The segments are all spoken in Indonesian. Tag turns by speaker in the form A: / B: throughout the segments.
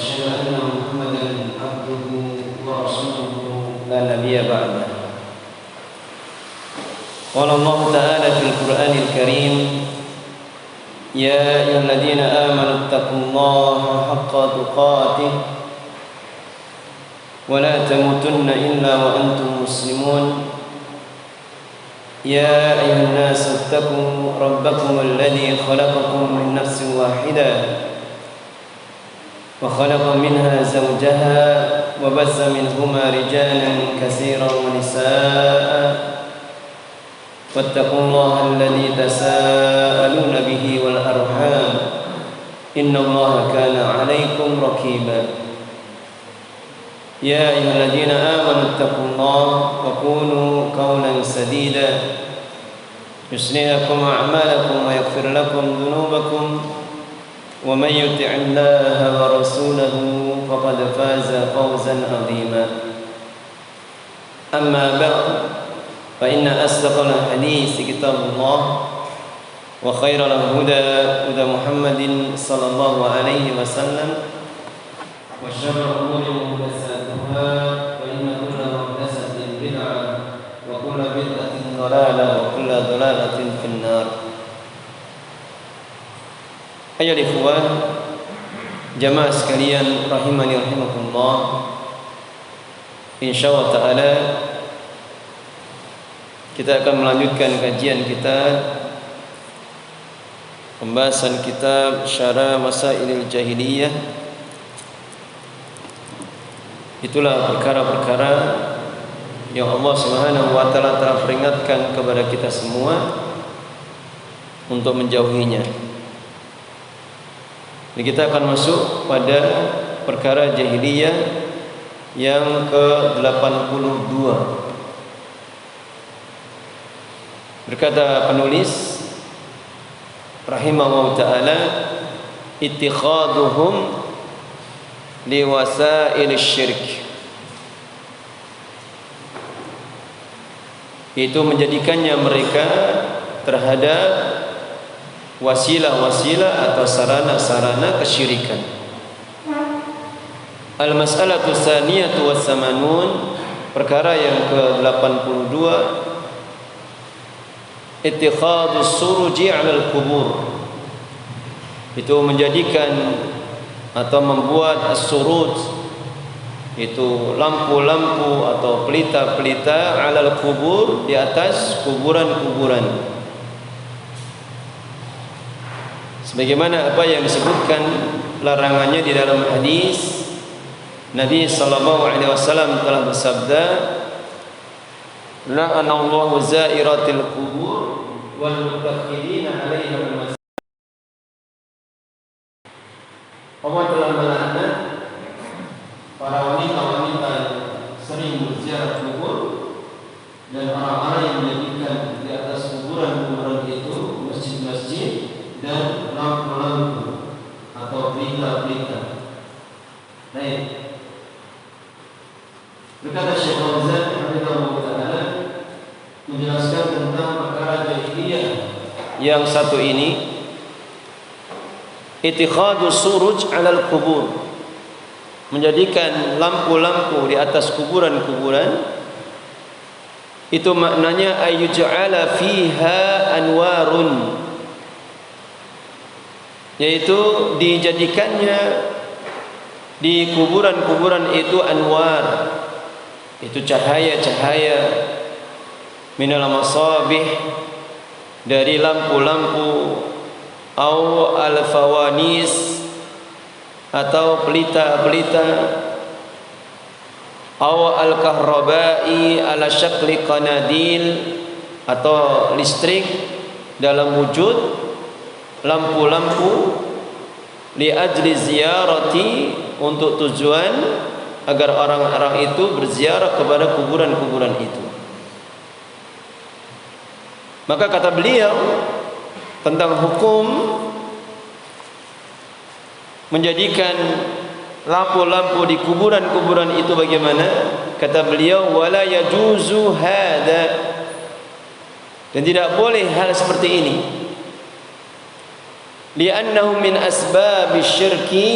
A: وأشهد أن محمدا عبده ورسوله لا نبي بعده. قال الله تعالى في القرآن الكريم: يا أيها الذين آمنوا اتقوا الله حق تقاته ولا تموتن إلا وأنتم مسلمون. يا أيها الناس اتقوا ربكم الذي خلقكم من نفس واحدة وخلق منها زوجها وبث منهما رجالا كثيرا ونساء واتقوا الله الذي تساءلون به والأرحام إن الله كان عليكم رقيبا. يا أيها الذين آمنوا اتقوا الله وقولوا قولا سديدا يصلح لكم أعمالكم ويغفر لكم ذنوبكم ومن يطع الله ورسوله فقد فاز فوزا عظيما. أما بعد فإن أصدق الحديث كتاب الله وخير الهدى هدى محمد صلى الله عليه وسلم وشر الأمور محدثاتها فإن كل محدثة بدعة وكل بدعة ضلالة وكل ضلالة في النار. Ayo ikhwan, jamaah sekalian rahimani rahimakumullah. Insyaallah taala kita akan melanjutkan kajian kita, pembahasan kitab Syarah Masailil Jahiliyah. Itulah perkara-perkara yang Allah Subhanahu wa taala telah peringatkan kepada kita semua untuk menjauhinya. Jadi kita akan masuk pada perkara jahiliyah yang ke-82. Berkata penulis rahimahullah ta'ala, ittikhaduhum liwasail syirk, itu menjadikannya mereka terhadap wasilah-wasilah atau sarana-sarana kesyirikan. Al-mas'alatu tsaniyatu was-samanun, perkara yang ke-82, ittikhadus suruji 'alal kubur, itu menjadikan atau membuat as-suruj, itu lampu-lampu atau pelita-pelita 'alal kubur, di atas kuburan-kuburan. Sebagaimana apa yang disebutkan larangannya di dalam hadis, Nabi sallallahu alaihi wasallam telah bersabda, la'anallahu za'iratil qubur wal mutakhidina 'alaiha al-masajid. Allah telah melaknat para wanita-wanita yang sering berziarah kubur dan orang-orang yang menjadikan di atas kuburan-kuburan itu masjid-masjid dan lampu-lampu atau pelita-pelita. Baik. Berkata Syekh Fauzan rahimahullah taala menjelaskan tentang perkara jahiliyah yang satu ini, ittikhadus suruj 'alal kubur, menjadikan lampu-lampu di atas kuburan-kuburan. Itu maknanya ayyuj'ala fiha anwarun, yaitu dijadikannya di kuburan-kuburan itu anwar, itu cahaya-cahaya, minal masabih, dari lampu-lampu, au al-fawanis, atau pelita-pelita, au al-kahrabai ala syakli qanadil, atau listrik dalam wujud lampu-lampu, li ajli ziyarati, untuk tujuan agar orang-orang itu berziarah kepada kuburan-kuburan itu. Maka kata beliau tentang hukum menjadikan lampu-lampu di kuburan-kuburan itu bagaimana? Kata beliau, wala yajuzu hada, dan tidak boleh hal seperti ini. Li'annahu min asbabi syirki,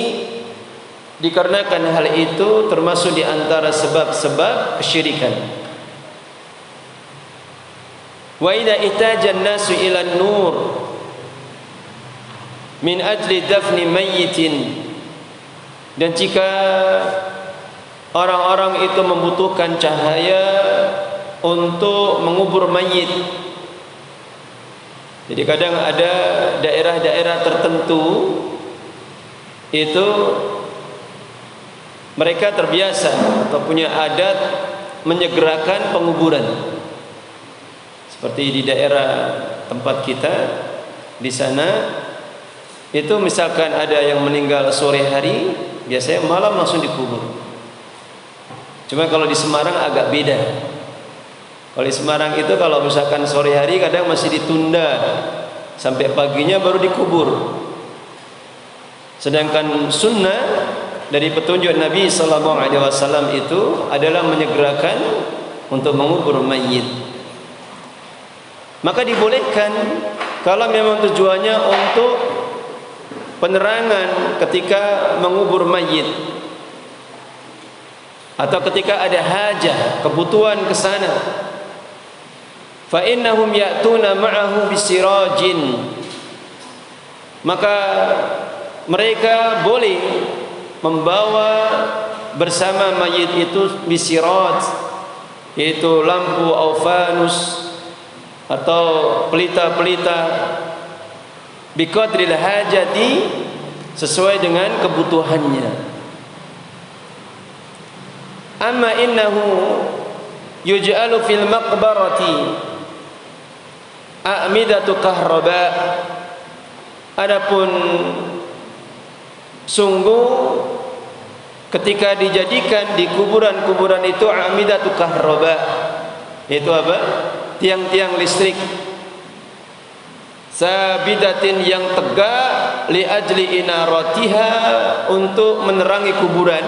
A: dikarenakan hal itu termasuk di antara sebab-sebab kesyirikan. Wa idza ihtaja an-nasu ila an-nur min ajli dafni mayyitin, dan jika orang-orang itu membutuhkan cahaya untuk mengubur mayit. Jadi kadang ada daerah-daerah tertentu itu mereka terbiasa atau punya adat menyegerakan penguburan. Seperti di daerah tempat kita di sana, itu misalkan ada yang meninggal sore hari, biasanya malam langsung dikubur. Cuma kalau di Semarang agak beda. Kalau di Semarang itu kalau misalkan sore hari kadang masih ditunda sampai paginya baru dikubur. Sedangkan sunnah dari petunjuk Nabi SAW itu adalah menyegerakan untuk mengubur mayit. Maka dibolehkan kalau memang tujuannya untuk penerangan ketika mengubur mayit, atau ketika ada hajah, kebutuhan ke sana. Fa innahum ya'tuna ma'ahu bisirajin, maka mereka boleh membawa bersama mayit itu bisiraj, yaitu lampu aufanus atau pelita-pelita, biqadril hajati, sesuai dengan kebutuhannya. Amma innahu yuj'alu fil maqbarati a'midatu kahraba, adapun sungguh ketika dijadikan di kuburan-kuburan itu a'midatu kahraba, itu apa? Tiang-tiang listrik, sabidatin yang tegak, li ajli inaratiha, untuk menerangi kuburan.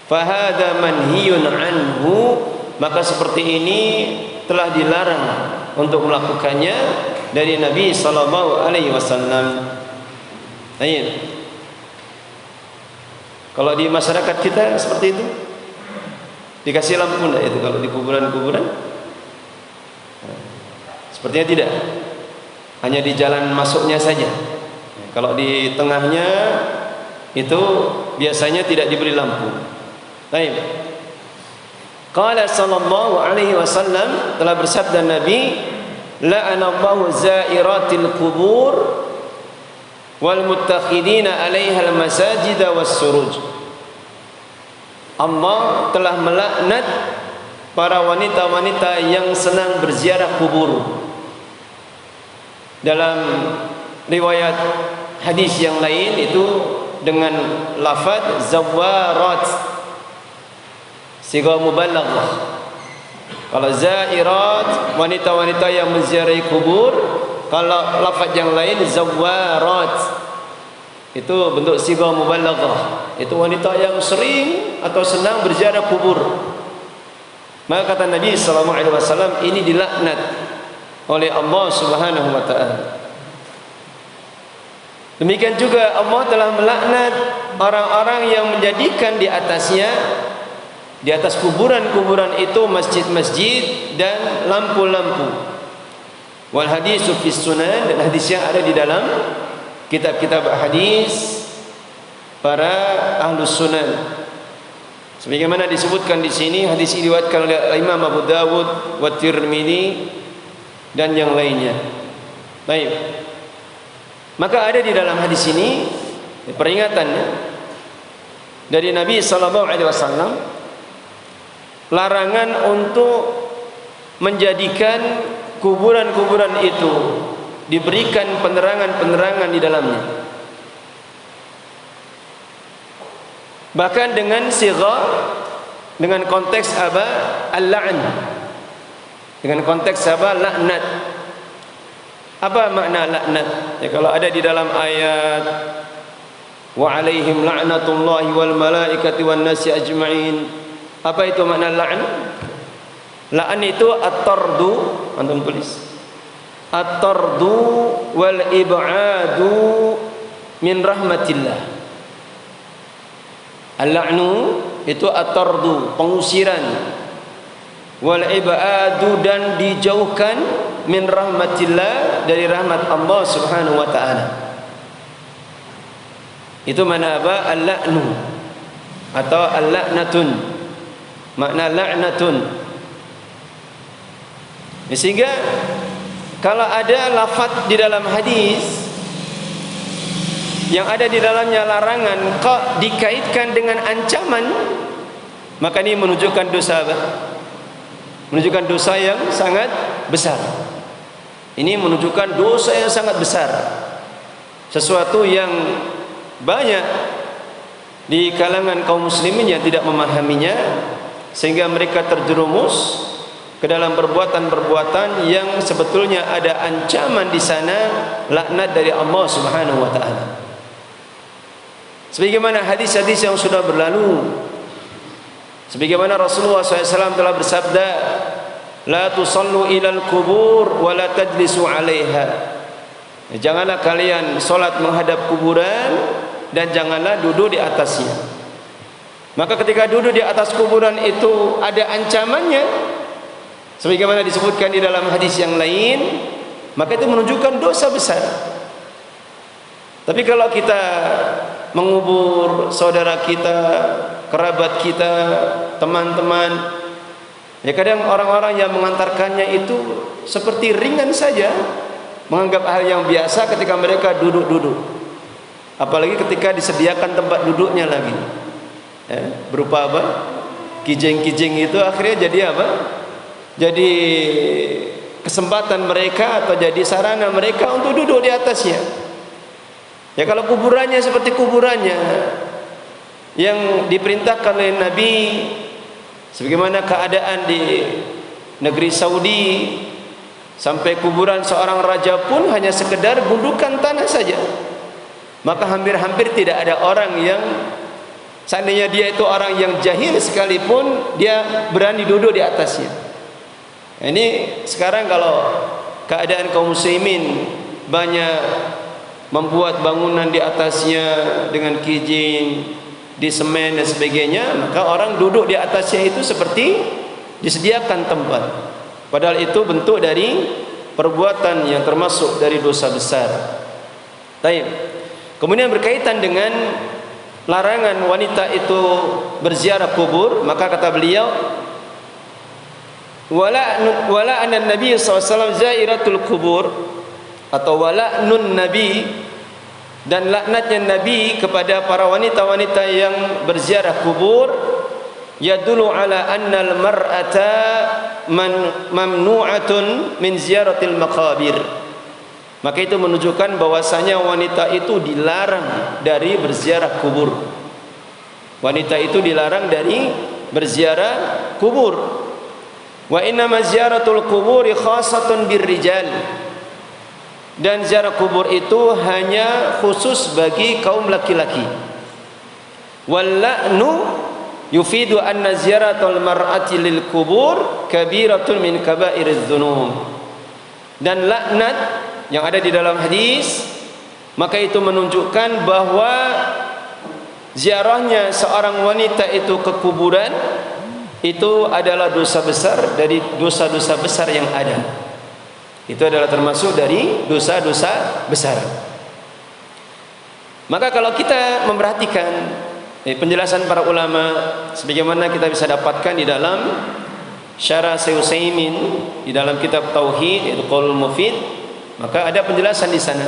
A: Fahada manhiyun anhu, maka seperti ini telah dilarang untuk melakukannya dari Nabi SAW. Kalau di masyarakat kita seperti itu, dikasih lampu enggak itu kalau di kuburan-kuburan? Sepertinya tidak, hanya di jalan masuknya saja. Kalau di tengahnya itu biasanya tidak diberi lampu. Baik. Qala sallallahu alaihi wasallam, telah bersabda Nabi, la'anallahu zairatil qubur wal muttakhidina 'alaiha al masajid was suruj. Allah telah melaknat para wanita-wanita yang senang berziarah kubur. Dalam riwayat hadis yang lain itu dengan lafaz zawarat, siga mubalaghah. Kalau zairat, wanita-wanita yang menziarahi kubur. Kalau lafaz yang lain zawarat, itu bentuk siga mubalaghah, itu wanita yang sering atau senang berziarah kubur. Maka kata Nabi SAW, ini dilaknat oleh Allah Subhanahu wa ta'ala. Demikian juga Allah telah melaknat orang-orang yang menjadikan di atasnya, di atas kuburan-kuburan itu, masjid-masjid dan lampu-lampu. Wal hadisu fis sunan, dan hadis yang ada di dalam kitab-kitab hadis para ahlus sunan. Sebagaimana disebutkan di sini, hadis ini diriwayatkan oleh Imam Abu Dawud wa Tirmidzi dan yang lainnya. Baik. Maka ada di dalam hadis ini peringatannya dari Nabi SAW, larangan untuk menjadikan kuburan-kuburan itu diberikan penerangan-penerangan di dalamnya. Bahkan dengan sigha, dengan konteks apa? Al-la'n. Dengan konteks apa? Laknat. Apa makna laknat? Ya, kalau ada di dalam ayat wa alaihim la'natullahi wal malaikati wan nasi ajma'in. Apa itu makna la'n? La'n itu at-tardu, antum tulis. At-tardu wal ib'adu min rahmatillah. Al-la'nu itu at-tardu, pengusiran. Wal ibadu, dan dijauhkan min rahmatillah, dari rahmat Allah Subhanahu wa taala. Itu mana apa? Al-la'nu atau al-la'natun. Makna la'natun. Sehingga kalau ada lafaz di dalam hadis yang ada di dalamnya larangan kok dikaitkan dengan ancaman, maka ini menunjukkan dosa apa? Menunjukkan dosa yang sangat besar. Ini menunjukkan dosa yang sangat besar. Sesuatu yang banyak di kalangan kaum muslimin yang tidak memahaminya, sehingga mereka terjerumus ke dalam perbuatan-perbuatan yang sebetulnya ada ancaman di sana, laknat dari Allah Subhanahu wa taala. Sebagaimana hadis-hadis yang sudah berlalu, sebagaimana Rasulullah SAW telah bersabda, la tusallu ilal kubur wa la tajlisu alaiha. Janganlah kalian solat menghadap kuburan dan janganlah duduk di atasnya. Maka ketika duduk di atas kuburan itu ada ancamannya, sebagaimana disebutkan di dalam hadis yang lain, maka itu menunjukkan dosa besar. Tapi kalau kita mengubur saudara kita, kerabat kita, teman-teman, ya kadang orang-orang yang mengantarkannya itu seperti ringan saja, menganggap hal yang biasa ketika mereka duduk-duduk. Apalagi ketika disediakan tempat duduknya lagi, berupa apa? Kijing-kijing itu akhirnya jadi apa? Jadi kesempatan mereka atau jadi sarana mereka untuk duduk di atasnya. Ya kalau kuburannya seperti kuburannya yang diperintahkan oleh Nabi, sebagaimana keadaan di negeri Saudi, sampai kuburan seorang raja pun hanya sekedar gundukan tanah saja, maka hampir-hampir tidak ada orang yang, seandainya dia itu orang yang jahil sekalipun, dia berani duduk di atasnya. Ini sekarang kalau keadaan kaum muslimin banyak membuat bangunan di atasnya dengan kijing, di semen dan sebagainya, maka orang duduk di atasnya itu seperti disediakan tempat, padahal itu bentuk dari perbuatan yang termasuk dari dosa besar. Baik. Kemudian berkaitan dengan larangan wanita itu berziarah kubur, maka kata beliau, wala anna Nabi SAW zairatul kubur, atau wala nun Nabi, dan laknatnya Nabi kepada para wanita-wanita yang berziarah kubur, yadullu ala annal mar'ata mamnu'atun min ziyaratil maqabir. Maka itu menunjukkan bahwasanya wanita itu dilarang dari berziarah kubur. Wanita itu dilarang dari berziarah kubur. Wa inna maziyaratul kuburi khassatun birrijal. Dan ziarah kubur itu hanya khusus bagi kaum laki-laki. Wal-la'nu yufidu anna ziyaratul mar'ati lil kubur kabiratun min kaba'iriz dzunub. Dan laknat yang ada di dalam hadis, maka itu menunjukkan bahwa ziarahnya seorang wanita itu ke kuburan itu adalah dosa besar dari dosa-dosa besar yang ada. Itu adalah termasuk dari dosa-dosa besar. Maka kalau kita memperhatikan penjelasan para ulama, sebagaimana kita bisa dapatkan di dalam Syarah Syekh Utsaimin di dalam kitab Tauhid, yaitu Qaulul Mufid, maka ada penjelasan di sana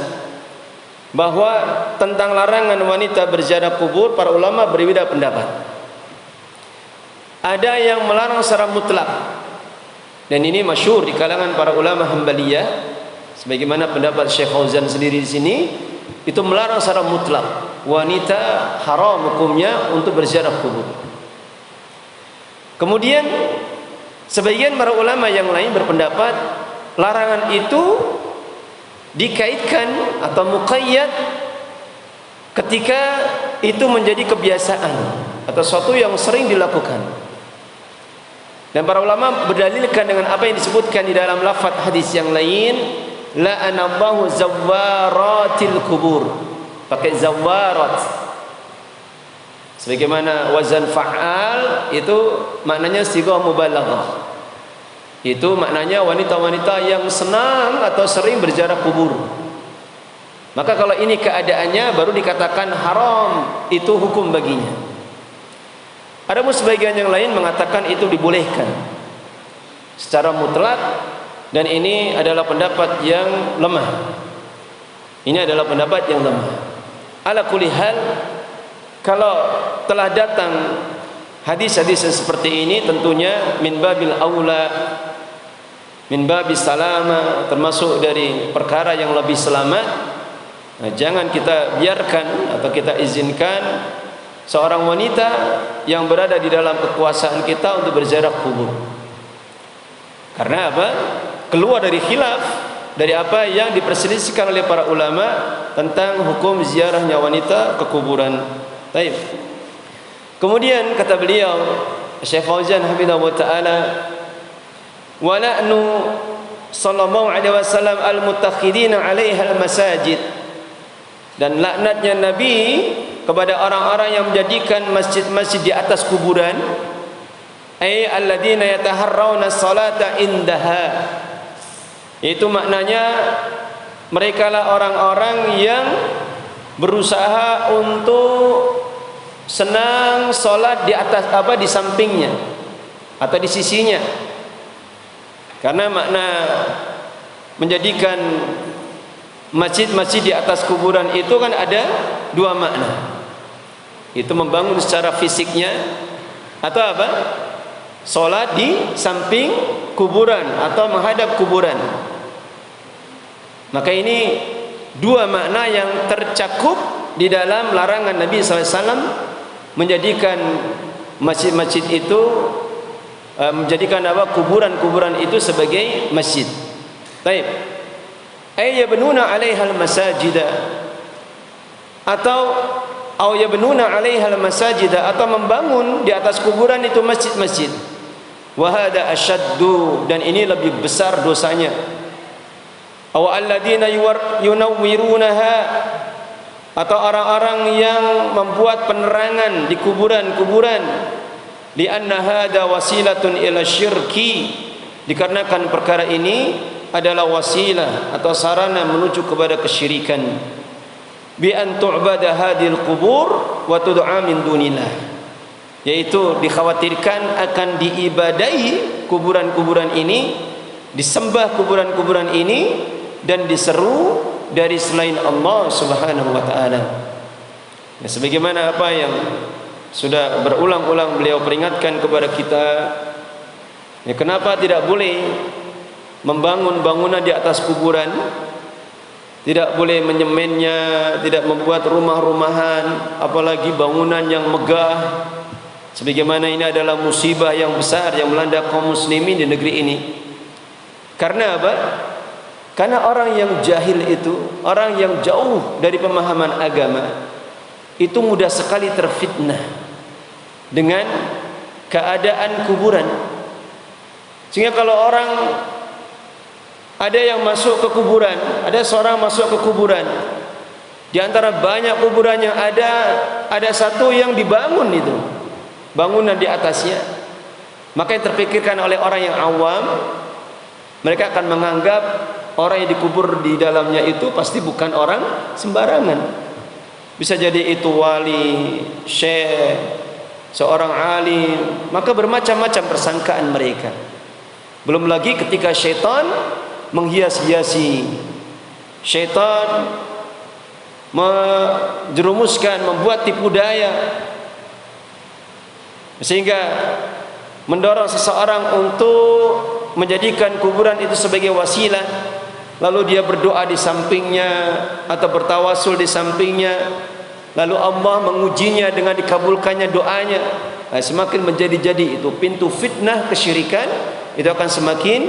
A: bahwa tentang larangan wanita berziarah kubur, para ulama berbeda pendapat. Ada yang melarang secara mutlak, dan ini masyhur di kalangan para ulama Hambaliyah, sebagaimana pendapat Syekh Fauzan sendiri di sini, itu melarang secara mutlak wanita haram hukumnya untuk berziarah kubur. Kemudian sebagian para ulama yang lain berpendapat larangan itu dikaitkan atau muqayyad ketika itu menjadi kebiasaan atau sesuatu yang sering dilakukan. Dan para ulama berdalilkan dengan apa yang disebutkan di dalam lafaz hadis yang lain, la'anallahu zawwaratil kubur, pakai zawwarat. Sebagaimana wazan fa'al itu maknanya sighah mubalaghah. Itu maknanya wanita-wanita yang senang atau sering berziarah kubur. Maka kalau ini keadaannya baru dikatakan haram, itu hukum baginya. Ada sebagian yang lain mengatakan itu dibolehkan secara mutlak, dan ini adalah pendapat yang lemah. Ini adalah pendapat yang lemah. Ala kulli hal, kalau telah datang hadis-hadis seperti ini, tentunya min babil aula, min babis salama, termasuk dari perkara yang lebih selamat. Nah, jangan kita biarkan atau kita izinkan seorang wanita yang berada di dalam kekuasaan kita untuk berziarah kubur. Karena apa? Keluar dari khilaf, dari apa yang diperselisihkan oleh para ulama tentang hukum ziarahnya wanita ke kuburan. Baik. Kemudian kata beliau Syekh Fauzan hafizahullah taala, wa la'nu sallallahu alaihi wasallam al-mutakhidina 'alaiha al-masajid, dan laknatnya Nabi kepada orang-orang yang menjadikan masjid-masjid di atas kuburan, ay alladzina yataharrauna salata indaha, itu maknanya mereka lah orang-orang yang berusaha untuk senang salat di atas di sampingnya atau di sisinya. Karena makna menjadikan masjid-masjid di atas kuburan itu kan ada dua makna. Itu membangun secara fisiknya, atau apa? Salat di samping kuburan atau menghadap kuburan. Maka ini dua makna yang tercakup di dalam larangan Nabi SAW menjadikan masjid-masjid itu, menjadikan kuburan-kuburan itu sebagai masjid. Baik. Ay yabnuna 'alaiha al-masajida, atau yabnuna 'alaiha al-masajida, atau membangun di atas kuburan itu masjid-masjid. Wa hada asyaddu, dan ini lebih besar dosanya. Aw alladziina yunawwirunaha, atau orang-orang yang membuat penerangan di kuburan-kuburan, li'anna hada wasilatun ila syirki, dikarenakan perkara ini adalah wasilah atau sarana menuju kepada kesyirikan. Bi an tu'bada hadhil qubur wa tud'a min dunillah, yaitu dikhawatirkan akan diibadahi kuburan-kuburan ini, disembah kuburan-kuburan ini, dan diseru dari selain Allah Subhanahu wa taala. Ya, sebagaimana apa yang sudah berulang-ulang beliau peringatkan kepada kita, ya, kenapa tidak boleh membangun bangunan di atas kuburan, tidak boleh menyemennya, tidak membuat rumah-rumahan, apalagi bangunan yang megah, sebagaimana ini adalah musibah yang besar yang melanda kaum muslimin di negeri ini. Karena apa? Karena orang yang jahil itu, orang yang jauh dari pemahaman agama, itu mudah sekali terfitnah dengan keadaan kuburan. Sehingga kalau orang ada yang masuk ke kuburan, ada seorang masuk ke kuburan, di antara banyak kuburan yang ada satu yang dibangun itu, bangunan di atasnya, maka yang terpikirkan oleh orang yang awam, mereka akan menganggap orang yang dikubur di dalamnya itu pasti bukan orang sembarangan. Bisa jadi itu wali, syekh, seorang alim, maka bermacam-macam persangkaan mereka. Belum lagi ketika syaitan menghias-hiasi, syaitan menjerumuskan, membuat tipu daya, sehingga mendorong seseorang untuk menjadikan kuburan itu sebagai wasilah, lalu dia berdoa di sampingnya atau bertawasul di sampingnya, lalu Allah mengujinya dengan dikabulkannya doanya. Semakin menjadi-jadi itu pintu fitnah kesyirikan itu akan semakin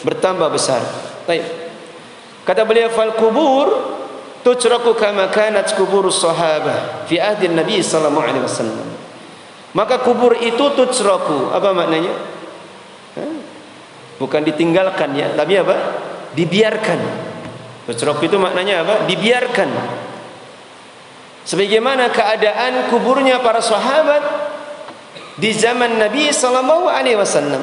A: bertambah besar. Baik. Kata beliau, fal kubur tutraku kama kanat kuburus sahabah fi ahdi Nabi sallallahu alaihi wasallam. Maka kubur itu tutraku, apa maknanya? Bukan ditinggalkan ya, tapi apa? Dibiarkan. Tutraku itu maknanya apa? Dibiarkan. sebagaimana keadaan kuburnya para sahabat di zaman Nabi sallallahu alaihi wasallam.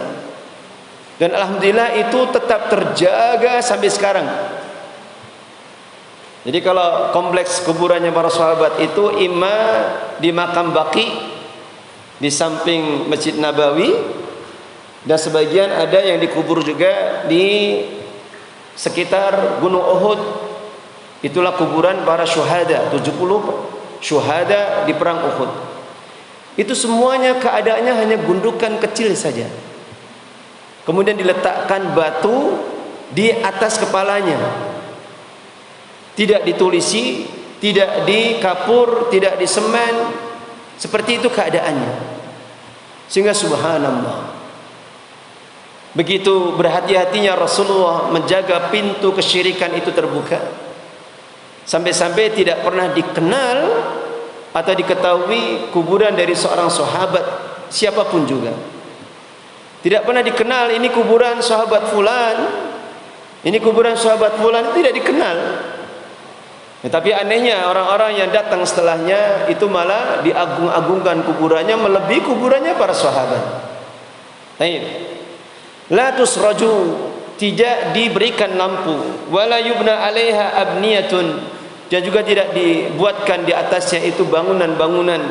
A: Dan alhamdulillah itu tetap terjaga sampai sekarang. Jadi kalau kompleks kuburannya para sahabat itu imma di makam Baqi di samping Masjid Nabawi, dan sebagian ada yang dikubur juga di sekitar Gunung Uhud. Itulah kuburan para syuhada, 70 syuhada di perang Uhud. Itu semuanya keadaannya hanya gundukan kecil saja. Kemudian diletakkan batu di atas kepalanya. Tidak ditulisi, tidak dikapur, tidak disemen. Seperti itu keadaannya. Sehingga subhanallah, begitu berhati-hatinya Rasulullah menjaga pintu kesyirikan itu terbuka. Sampai-sampai tidak pernah dikenal atau diketahui kuburan dari seorang sahabat siapapun juga. Tidak pernah dikenal ini kuburan sahabat fulan, ini kuburan sahabat fulan, tidak dikenal. Tapi anehnya orang-orang yang datang setelahnya itu malah diagung-agungkan kuburannya melebihi kuburannya para sahabat. Baik. La tusraju, tidak diberikan lampu, wala yubna 'alaiha abniyatun, dan juga tidak dibuatkan di atasnya itu bangunan-bangunan.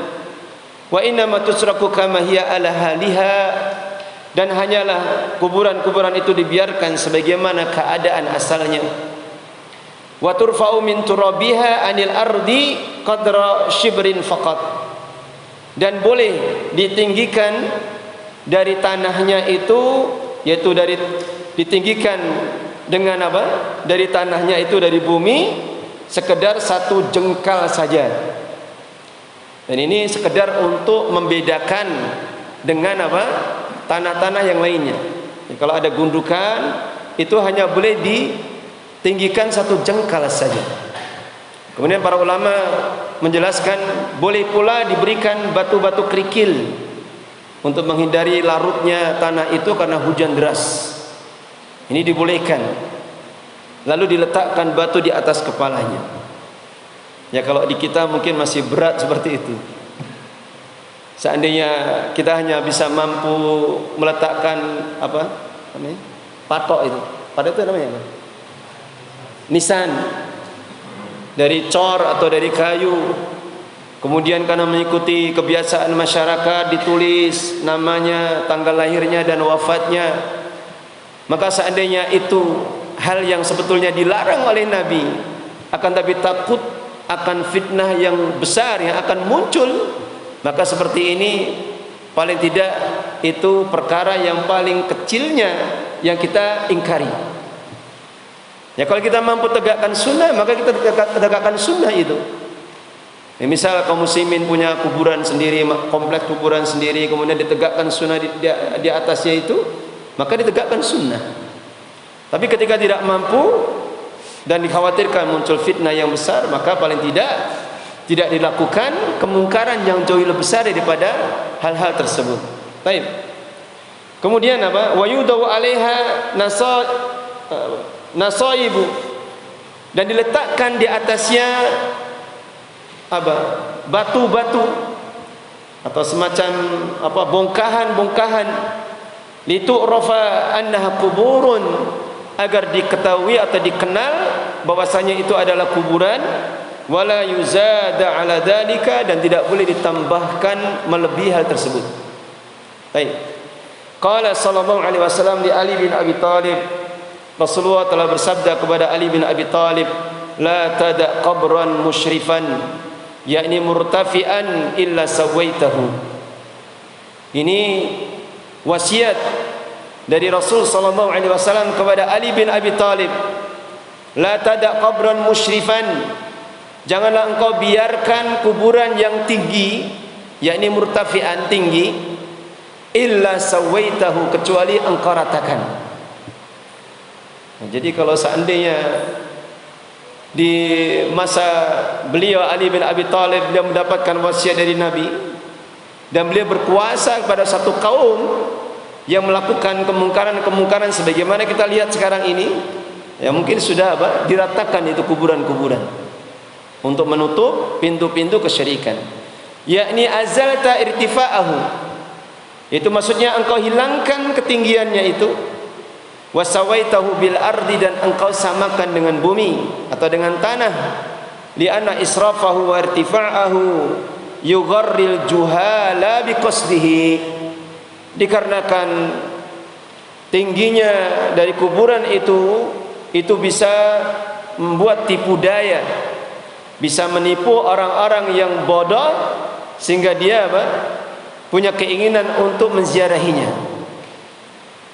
A: Wa inna ma tusraku kama hiya ala haliha, dan hanyalah kuburan-kuburan itu dibiarkan sebagaimana keadaan asalnya. Wa turfa'u min turabiha 'anil ardi qadra shibrin faqat, dan boleh ditinggikan dari tanahnya itu, yaitu dari ditinggikan dengan apa? Dari tanahnya itu, dari bumi, sekedar 1 jengkal saja. Dan ini sekedar untuk membedakan dengan apa? Tanah-tanah yang lainnya. Jadi, kalau ada gundukan itu hanya boleh ditinggikan 1 jengkal saja. Kemudian para ulama menjelaskan boleh pula diberikan batu-batu kerikil untuk menghindari larutnya tanah itu karena hujan deras. Ini dibolehkan. Lalu diletakkan batu di atas kepalanya. Ya kalau di kita mungkin masih berat seperti itu. Seandainya kita hanya bisa mampu meletakkan apa namanya? Patok itu. Patok itu namanya apa? Nisan. Dari cor atau dari kayu. Kemudian karena mengikuti kebiasaan masyarakat ditulis namanya, tanggal lahirnya dan wafatnya. Maka seandainya itu hal yang sebetulnya dilarang oleh Nabi, akan tapi takut akan fitnah yang besar yang akan muncul, maka seperti ini paling tidak itu perkara yang paling kecilnya yang kita ingkari. Ya kalau kita mampu tegakkan sunnah, maka kita tegakkan sunnah itu. Ya, misal kaum muslimin punya kuburan sendiri, kompleks kuburan sendiri, kemudian ditegakkan sunnah di atasnya itu, maka ditegakkan sunnah. Tapi ketika tidak mampu dan dikhawatirkan muncul fitnah yang besar, maka paling tidak dilakukan kemungkaran yang jauh lebih besar daripada hal-hal tersebut. Baik. Kemudian apa? Wa yudau 'alaiha nasaibu, dan diletakkan di atasnya apa? Batu-batu atau semacam apa? Bongkahan-bongkahan. Litu'rafa annaha kuburun, agar diketahui atau dikenal bahwasanya itu adalah kuburan. Wala yuzada 'ala dzalika, dan tidak boleh ditambahkan melebihi hal tersebut. Baik. Qala sallallahu alaihi wasallam li Ali bin Abi Thalib, Rasulullah telah bersabda kepada Ali bin Abi Thalib, la tada' qabran musyrifan, yakni murtafi'an illa sawaitahu. Ini wasiat dari Rasul sallallahu alaihi wasallam kepada Ali bin Abi Thalib. La tada' qabran musyrifan, janganlah engkau biarkan kuburan yang tinggi, yakni murtafi'an, tinggi, illa sawaitahu, kecuali engkau ratakan. Nah, jadi kalau seandainya di masa beliau Ali bin Abi Thalib dia mendapatkan wasiat dari Nabi, dan beliau berkuasa kepada satu kaum yang melakukan kemungkaran-kemungkaran sebagaimana kita lihat sekarang ini, ya mungkin sudah apa? Diratakan itu kuburan-kuburan. untuk menutup pintu-pintu kesyirikan. Yakni azalta irtifa'ahu, itu maksudnya engkau hilangkan ketinggiannya itu, wasawaitahu bil ardi, dan engkau samakan dengan bumi atau dengan tanah. Lianna israfahu wa irtifa'ahu yugharril juhala biqasdihi, dikarenakan tingginya dari kuburan itu bisa membuat tipu daya, bisa menipu orang-orang yang bodoh sehingga dia punya keinginan untuk menziarahinya.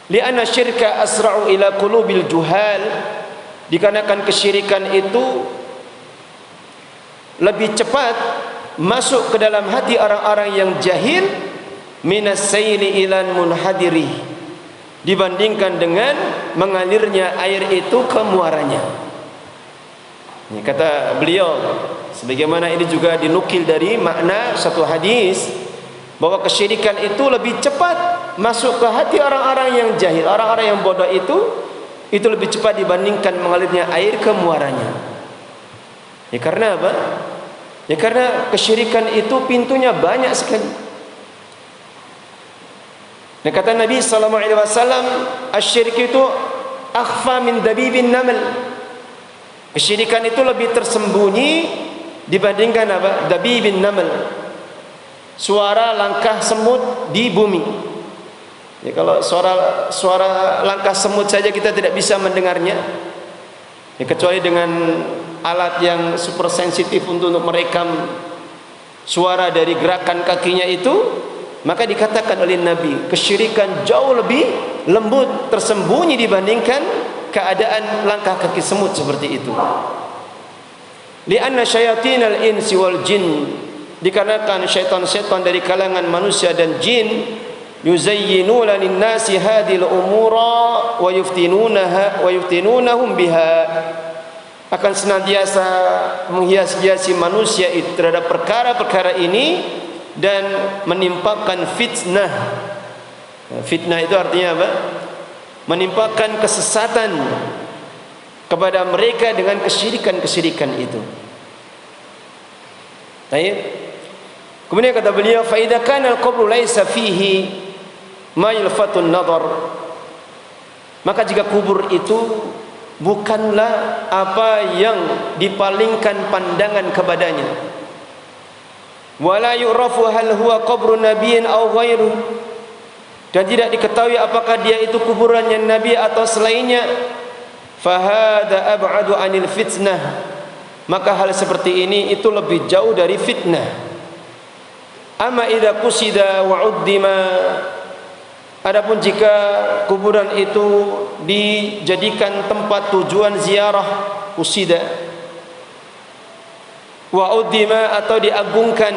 A: Lianna syirka asra'u ila qulubil juhal, dikarenakan kesyirikan itu lebih cepat masuk ke dalam hati orang-orang yang jahil minas sayli ilan munhadiri, dibandingkan dengan mengalirnya air itu ke muaranya. Ini kata beliau, sebagaimana ini juga dinukil dari makna satu hadis, bahwa kesyirikan itu lebih cepat masuk ke hati orang-orang yang jahil, orang-orang yang bodoh itu lebih cepat dibandingkan mengalirnya air ke muaranya. Ya karena apa? Ya karena kesyirikan itu pintunya banyak sekali. Dan kata Nabi sallallahu alaihi wasallam, asyirik itu akhfa min dabibin naml. Kesyirikan itu lebih tersembunyi dibandingkan apa? Dabibin naml, suara langkah semut di bumi. Ya, kalau suara langkah semut saja kita tidak bisa mendengarnya, ya, kecuali dengan alat yang super sensitif untuk merekam suara dari gerakan kakinya itu. Maka dikatakan oleh Nabi, kesyirikan jauh lebih lembut, tersembunyi dibandingkan keadaan langkah kaki semut seperti itu. Lianna syayatinal insi wal jin, dikarenakan syaitan-syaitan dari kalangan manusia dan jin, yuzayyinuna lin-nasi hadhil umura wa yuftinunahum biha, akan senantiasa menghias-hiasi manusia itu terhadap perkara-perkara ini dan menimpakan fitnah. Fitnah itu artinya apa? Menimpakan kesesatan kepada mereka dengan kesyirikan-kesyirikan itu. Baik. Kemudian kata beliau, fa idza kana al-qabru laisa fihi ma yulfatun nadhar, maka jika kubur itu bukanlah apa yang dipalingkan pandangan kepadanya, wala yu'rafu hal huwa qabru nabiyyin aw ghairu, dan tidak diketahui apakah dia itu kuburannya nabi atau selainnya, fahada ab'adu anil fitnah, maka hal seperti ini itu lebih jauh dari fitnah. Amma idza qusida wa uddima, adapun jika kuburan itu dijadikan tempat tujuan ziarah, qusida wa uddima, atau diagungkan,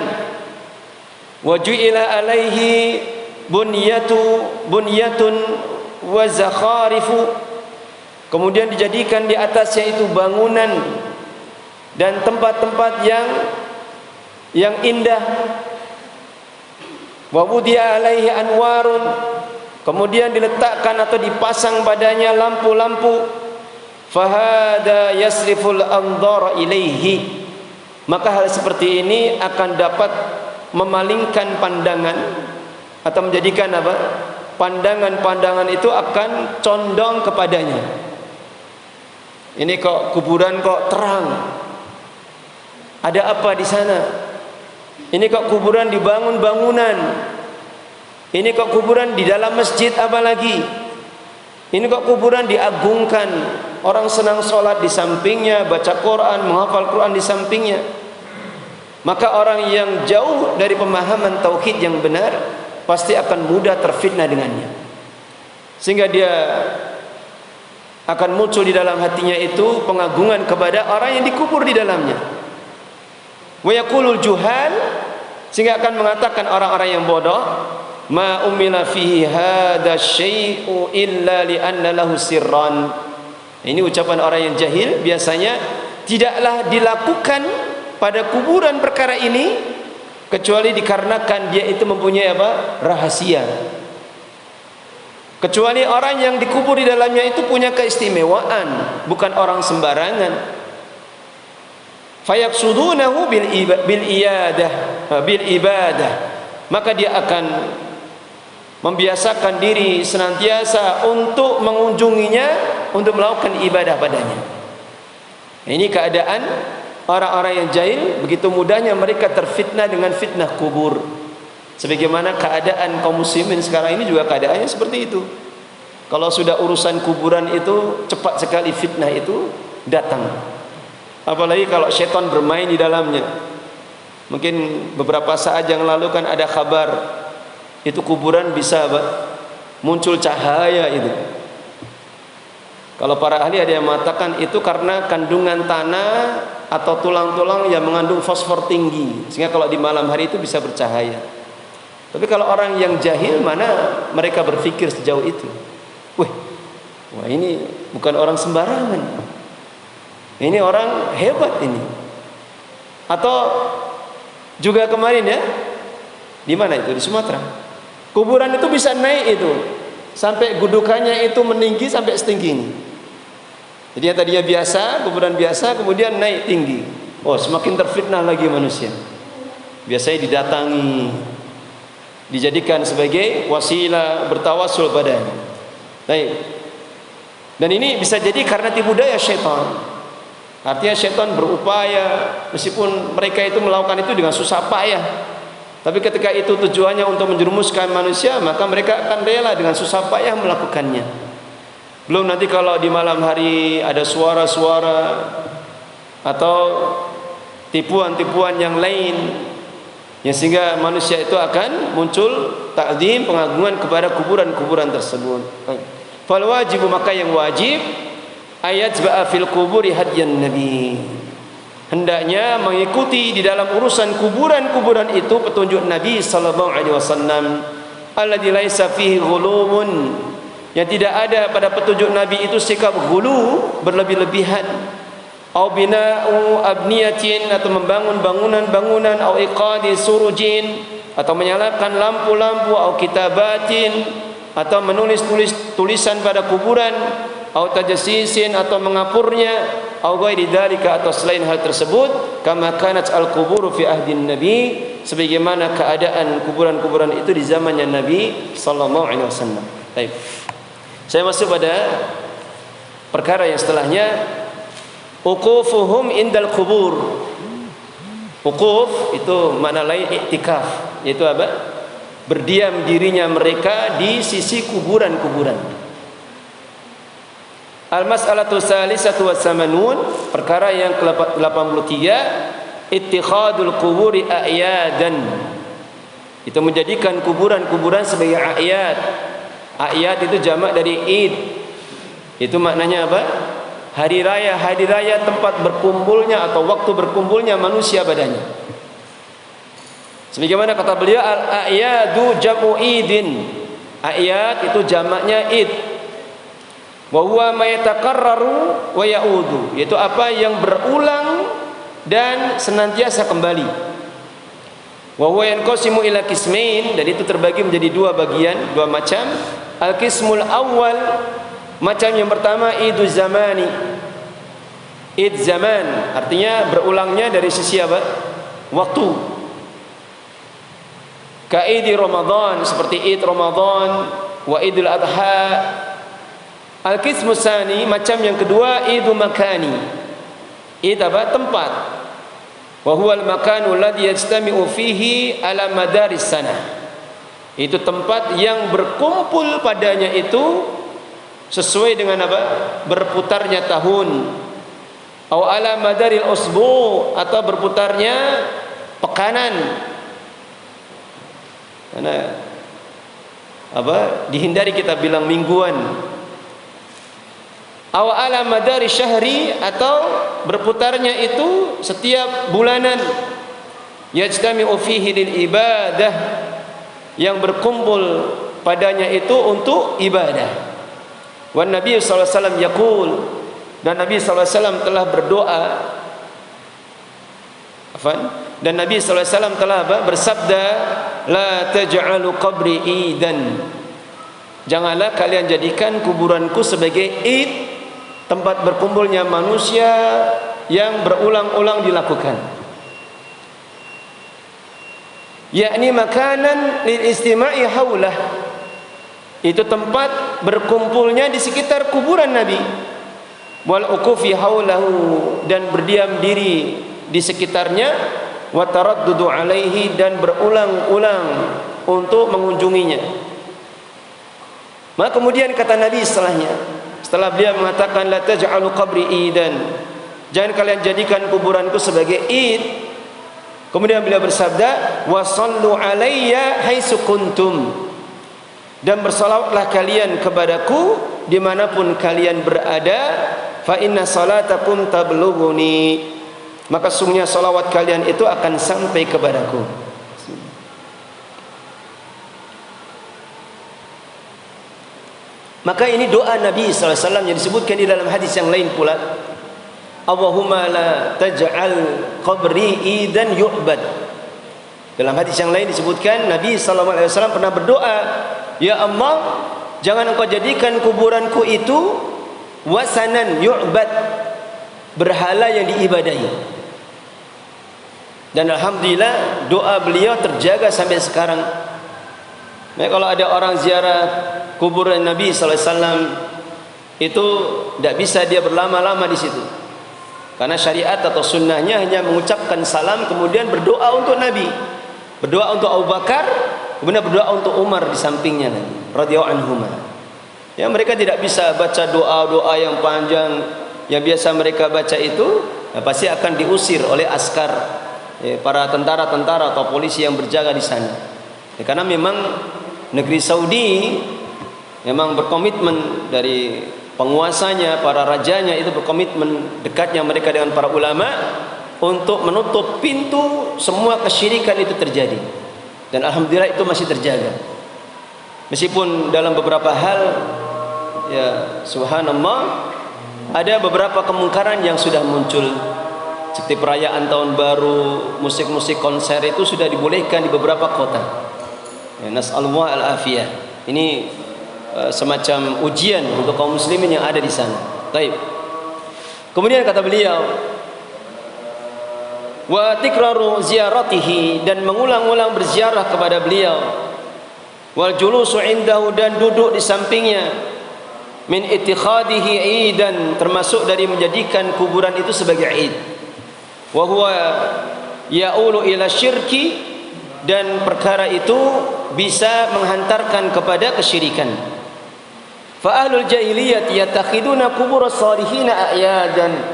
A: wa ju'ila alaihi bunyatun wa zakharifu, kemudian dijadikan di atasnya itu bangunan dan tempat-tempat yang indah, wa wudi'a alaihi anwarun, kemudian diletakkan atau dipasang padanya lampu-lampu, fahada yasriful anzara ilaihi, maka hal seperti ini akan dapat memalingkan pandangan atau menjadikan apa? Pandangan-pandangan itu akan condong kepadanya. Ini kok kuburan kok terang, ada apa di sana? Ini kok kuburan dibangun bangunan, ini kok kuburan di dalam masjid, apalagi ini kok kuburan diagungkan, orang senang sholat di sampingnya, baca Quran, menghafal Quran di sampingnya. Maka orang yang jauh dari pemahaman tauhid yang benar pasti akan mudah terfitnah dengannya, sehingga dia akan muncul di dalam hatinya itu pengagungan kepada orang yang dikubur di dalamnya. Wa yaqulul juhal, sehingga akan mengatakan orang-orang yang bodoh, ma umila fihi hadza syai'u illa li anna lahu sirran. Ini ucapan orang yang jahil, biasanya tidaklah dilakukan pada kuburan perkara ini kecuali dikarenakan dia itu mempunyai apa? Rahasia. Kecuali orang yang dikubur di dalamnya itu punya keistimewaan, bukan orang sembarangan. fayaqsudunahu bil ibadah, maka dia akan membiasakan diri senantiasa untuk mengunjunginya, untuk melakukan ibadah padanya. Ini keadaan orang-orang yang jahil, begitu mudahnya mereka terfitnah dengan fitnah kubur. Sebagaimana keadaan kaum muslimin sekarang ini juga keadaannya seperti itu. Kalau sudah urusan kuburan itu cepat sekali fitnah itu datang. Apalagi kalau syaitan bermain di dalamnya. Mungkin beberapa saat yang lalu kan ada kabar itu kuburan bisa muncul cahaya itu. Kalau para ahli ada yang mengatakan itu karena kandungan tanah atau tulang-tulang yang mengandung fosfor tinggi, sehingga kalau di malam hari itu bisa bercahaya. Tapi kalau orang yang jahil, mana mereka berpikir sejauh itu? Wah ini bukan orang sembarangan. Ini orang hebat ini. Atau juga kemarin ya, di mana itu? Di Sumatera. Kuburan itu bisa naik itu sampai gudukannya itu meninggi sampai setinggi ini. Jadi yang tadinya biasa, kuburan biasa, kemudian naik tinggi. Oh, semakin terfitnah lagi manusia. Biasanya didatangi, dijadikan sebagai wasilah bertawasul padanya. Baik. Dan ini bisa jadi karena tipu daya syaitan. Artinya syaitan berupaya, meskipun mereka itu melakukan itu dengan susah payah, tapi ketika itu tujuannya untuk menjerumuskan manusia, maka mereka akan rela dengan susah payah melakukannya. Belum nanti kalau di malam hari ada suara-suara atau tipuan-tipuan yang lain, yang sehingga manusia itu akan muncul ta'zim, pengagungan kepada kuburan-kuburan tersebut. Fal wajibu, maka yang wajib, ayat ba'a fil kuburi hadyan nabi, hendaknya mengikuti di dalam urusan kuburan-kuburan itu petunjuk Nabi sallallahu alaihi wasallam, alladzi laisa fihi ghulumun, yang tidak ada pada petunjuk Nabi itu sikap ghulu, berlebih-lebihan, au bina'u abniyatin, atau membangun bangunan-bangunan, au iqadi surujin, atau menyalakan lampu-lampu, au kitabatin, atau menulis-tulis tulisan pada kuburan, au tajassisin, atau mengapurnya, au ghairi dzalika, atau selain hal tersebut, kama kanat al-quburu fi ahdin nabi, sebagaimana keadaan kuburan-kuburan itu di zamannya Nabi sallallahu alaihi wasallam. Baik. Saya masuk pada perkara yang setelahnya, uqufuhum indal qubur. Uquf itu makna lain iktikaf, yaitu apa? Berdiam dirinya mereka di sisi kuburan-kuburan. Al-mas'alatu salisatu wassamanun, perkara yang ke-83, ittikhadul quburi a'yadan, itu menjadikan kuburan-kuburan sebagai a'yad. A'yad itu jamak dari id. Itu maknanya apa? Hari raya tempat berkumpulnya atau waktu berkumpulnya manusia padanya. Sebagaimana kata beliau, al-a'yadu jam'u idin. A'yad itu jamaknya id. Wa huwa ma yatakarraru wa ya'udu, yaitu apa yang berulang dan senantiasa kembali. Wa huwa yanqasimu ila qismain, dan itu terbagi menjadi dua bagian, dua macam. Al-qismul awwal, macam yang pertama, idu zamani. Id zaman artinya berulangnya dari sisi apa? Waktu. Ka idi Ramadan, seperti id Ramadan, wa idul adha. Al-qismu tsani, macam yang kedua, idu makani. Id apa? Tempat. Wa huwa al-makanu alladhi yajtami'u fihi ala madaris sanah. Itu tempat yang berkumpul padanya itu sesuai dengan apa? Berputarnya tahun. Au ala madaril usbu, atau berputarnya pekanan. Karena apa? Dihindari kita bilang mingguan. Au ala madari syahri, atau berputarnya itu setiap bulanan. Yajtami'u fihi lil ibadah, yang berkumpul padanya itu untuk ibadah. Wan Nabi sallallahu alaihi wasallam yaqul, dan Nabi sallallahu alaihi wasallam telah berdoa. Dan Nabi sallallahu alaihi wasallam telah bersabda, la taj'alu qabri idan, janganlah kalian jadikan kuburanku sebagai id, tempat berkumpulnya manusia yang berulang-ulang dilakukan, yakni makanan lil istima'i haulah, itu tempat berkumpulnya di sekitar kuburan Nabi, wal uqufi haulahu, dan berdiam diri di sekitarnya, wa taraddudu alaihi, dan berulang-ulang untuk mengunjunginya. Maka kemudian kata Nabi setelah beliau mengatakan la taj'alu qabri idan, jangan kalian jadikan kuburanku sebagai id. Kemudian beliau bersabda, wa sallu alayya haitsu kuntum, dan bersalawatlah kalian kepadaku dimanapun kalian berada, fa inna salatakum tablughuni, maka sungguhnya salawat kalian itu akan sampai kepadaku. Maka ini doa Nabi SAW yang disebutkan di dalam hadis yang lain pula, Allahumma la taj'al qabri idan yu'bad. Dalam hadis yang lain disebutkan Nabi SAW pernah berdoa, ya Allah, jangan engkau jadikan kuburanku itu wasanan yu'bad, berhala yang diibadahi. Dan alhamdulillah doa beliau terjaga sampai sekarang. Nah, kalau ada orang ziarah kuburan Nabi SAW itu tidak bisa dia berlama-lama di situ, karena syariat atau sunnahnya hanya mengucapkan salam kemudian berdoa untuk Nabi, berdoa untuk Abu Bakar, kemudian berdoa untuk Umar di sampingnya radhiyallahu anhuma. Ya, mereka tidak bisa baca doa-doa yang panjang yang biasa mereka baca itu, ya, pasti akan diusir oleh askar, ya, para tentara-tentara atau polisi yang berjaga di sana. Ya, karena memang negeri Saudi memang berkomitmen, dari penguasanya, para rajanya itu berkomitmen, dekatnya mereka dengan para ulama, untuk menutup pintu semua kesyirikan itu terjadi. Dan alhamdulillah itu masih terjaga. Meskipun dalam beberapa hal, ya subhanallah, ada beberapa kemungkaran yang sudah muncul, seperti perayaan tahun baru, musik-musik konser itu sudah dibolehkan di beberapa kota. Ya, nas'alullah al-afiyah. Ini semacam ujian untuk kaum muslimin yang ada di sana. Baik. Kemudian kata beliau, wa tikraru ziyaratihi, dan mengulang-ulang berziarah kepada beliau, wal julusu indahu, dan duduk di sampingnya, min ittikhadihi idan, termasuk dari menjadikan kuburan itu sebagai id, wa huwa ya'ulu ila syirki, dan perkara itu bisa menghantarkan kepada kesyirikan. Fa ahlul jahiliyah yattakhiduna qubur as-salihin a'yadan,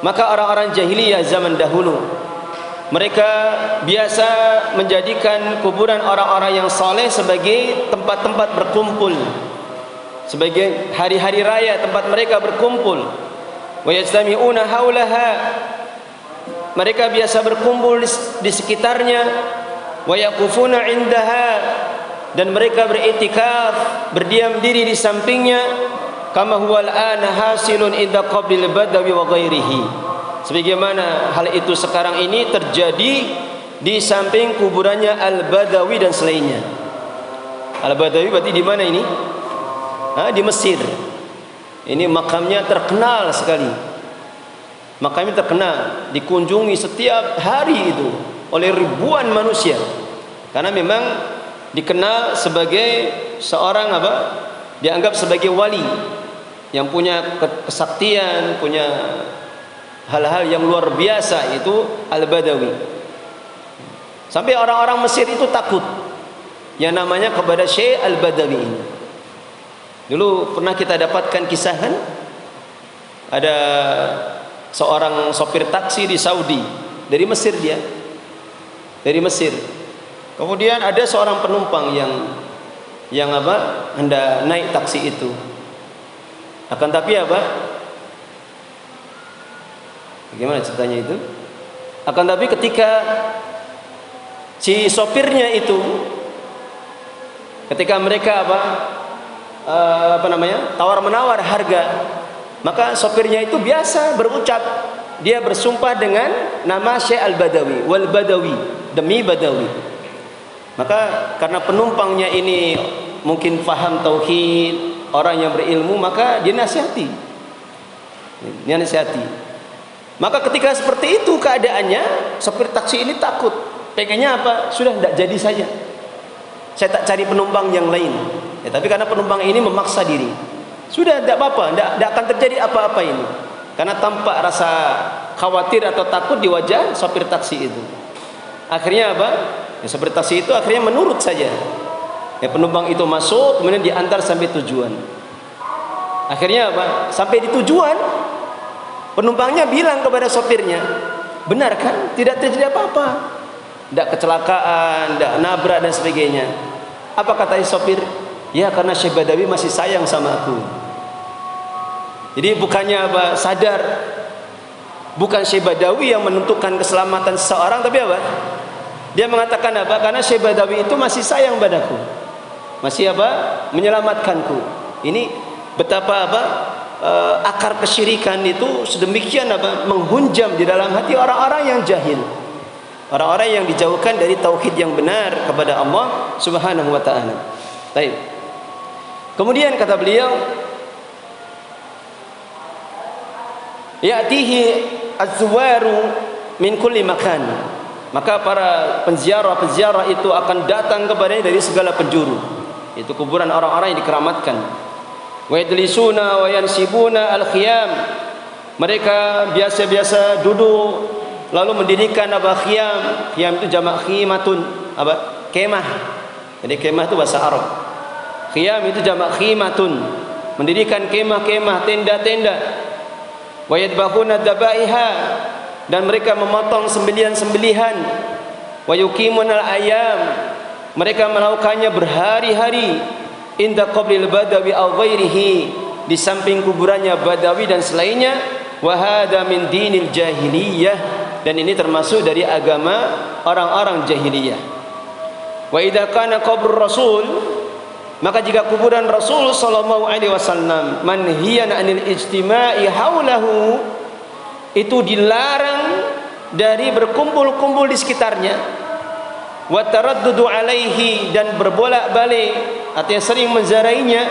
A: maka orang-orang jahiliyah zaman dahulu mereka biasa menjadikan kuburan orang-orang yang saleh sebagai tempat-tempat berkumpul, sebagai hari-hari raya tempat mereka berkumpul. Wa yajtami'una haulaha, mereka biasa berkumpul di sekitarnya. Wa yaqufuna indaha, dan mereka beriktikaf, berdiam diri di sampingnya, kama huwa al-ana hasilun inda qabril badawi wa ghairihi, sebagaimana hal itu sekarang ini terjadi di samping kuburannya Al-Badawi dan selainnya. Al-Badawi berarti di mana ini? Di Mesir. Ini makamnya terkenal sekali. Makamnya terkenal, dikunjungi setiap hari itu oleh ribuan manusia, karena memang dikenal sebagai seorang dianggap sebagai wali yang punya kesaktian, punya hal-hal yang luar biasa, itu Al-Badawi. Sampai orang-orang Mesir itu takut yang namanya kepada Syekh Al-Badawi ini. Dulu pernah kita dapatkan kisah, kan, ada seorang sopir taksi di Saudi, dari Mesir dia, dari Mesir. Kemudian ada seorang penumpang yang hendak naik taksi itu. Akan tapi bagaimana ceritanya itu? Akan tapi ketika si sopirnya itu, ketika mereka tawar menawar harga, maka sopirnya itu biasa berucap, dia bersumpah dengan nama Syekh Al-Badawi, wal Badawi, demi Badawi. Maka karena penumpangnya ini mungkin faham tauhid, orang yang berilmu, maka dia nasihati. Maka ketika seperti itu keadaannya, sopir taksi ini takut. Pengennya apa? Sudah tidak jadi saja, saya tak cari penumpang yang lain. Ya, tapi karena penumpang ini memaksa diri, sudah tidak apa-apa, tidak akan terjadi apa-apa ini. Karena tampak rasa khawatir atau takut di wajah sopir taksi itu. Akhirnya apa? Ya, sopir taksi itu akhirnya menurut saja. Ya, penumpang itu masuk, kemudian diantar sampai tujuan. Akhirnya apa? Sampai di tujuan, penumpangnya bilang kepada sopirnya, benar kan? Tidak terjadi apa-apa, tidak kecelakaan, tidak nabrak dan sebagainya. Apa kata sopir? Ya, karena Syekh Badawi masih sayang sama aku. Jadi bukannya apa? Sadar, bukan Syekh Badawi yang menentukan keselamatan seseorang, tapi apa? Dia mengatakan apa? Karena Syekh Badawi itu masih sayang padaku, masih apa? Menyelamatkanku. Ini betapa apa? Akar kesyirikan itu sedemikian apa? Menghunjam di dalam hati orang-orang yang jahil, orang-orang yang dijauhkan dari tauhid yang benar kepada Allah Subhanahu wa taala. Baik. Kemudian kata beliau, ya'tihi az-zuwaru min kulli makan. Maka para penziarah-penziarah itu akan datang kepadanya dari segala penjuru. Itu kuburan orang-orang yang dikeramatkan. Wa yajlisuna wa yansibuna al-khiyam. Mereka biasa-biasa duduk lalu mendirikan apa? Khiyam. Khiyam itu jamak khimatun, apa? Kemah. Jadi kemah itu bahasa Arab. Khiyam itu jamak khimatun, mendirikan kemah-kemah, tenda-tenda. Wa yadbahuna dabaiha, dan mereka memotong sembelihan-sembelihan. Wa yuqimunal ayam, mereka melakukannya berhari-hari. Inda qabril badawi aw ghairihi, di samping kuburannya Badawi dan selainnya. Wa hada min dinil jahiliyah, dan ini termasuk dari agama orang-orang jahiliyah. Wa idza kana qabrur rasul, maka jika kuburan Rasul sallallahu alaihi wasallam manhiyan anil ijtima'i haulahu, itu dilarang dari berkumpul-kumpul di sekitarnya, wa taraddudu alaihi, dan berbolak-balik, artinya sering menziarahinya,